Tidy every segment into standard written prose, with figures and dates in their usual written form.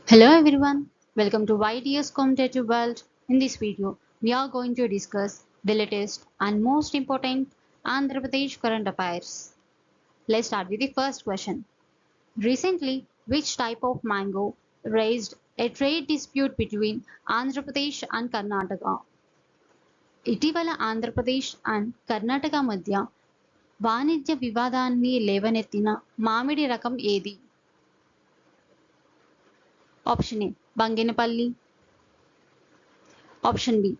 Hello everyone, welcome to YDS Competitive World. In this video, we are going to discuss the latest and most important Andhra Pradesh current affairs. Let's start with the first question. Recently, which type of mango raised a trade dispute between Andhra Pradesh and Karnataka? ఇటీవల Andhra Pradesh and Karnataka మధ్య వాణిజ్య వివాదాన్ని లేవనెత్తిన మామిడి రకం ఏది? Option A Banganapalli, option B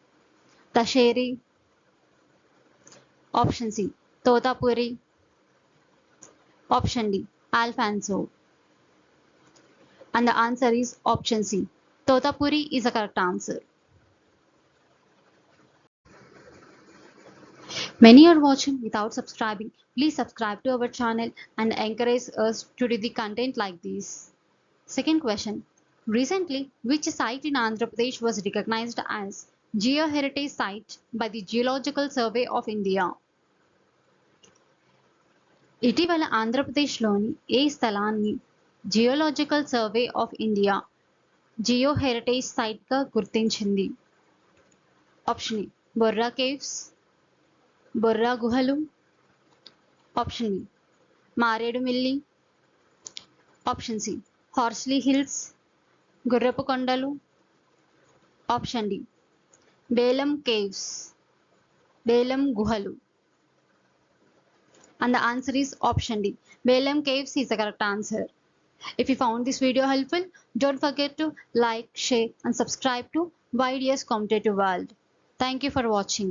Dasheri, option C Totapuri, option D Alphonso. And the answer is option C. Totapuri is the correct answer. Many are watching without subscribing. Please subscribe to our channel and encourage us to do the content like this. Second question. Recently, which site in Andhra Pradesh was recognized as Geoheritage Site by the Geological Survey of India? ఇటీవల ఆంధ్రప్రదేశ్లోని ఏ స్థలాన్ని geological survey of India geo heritage సైట్గా గుర్తించింది? Option A Borra caves, Borra గుహలు, option B Maredumilli, option C Horsley hills, గుర్రపు కొండలు, option D Belum caves, Belum గుహలు. And the answer is option D. Belem Caves is the correct answer. If you found this video helpful, don't forget to like, share and subscribe to YDS Competitive World. Thank you for watching.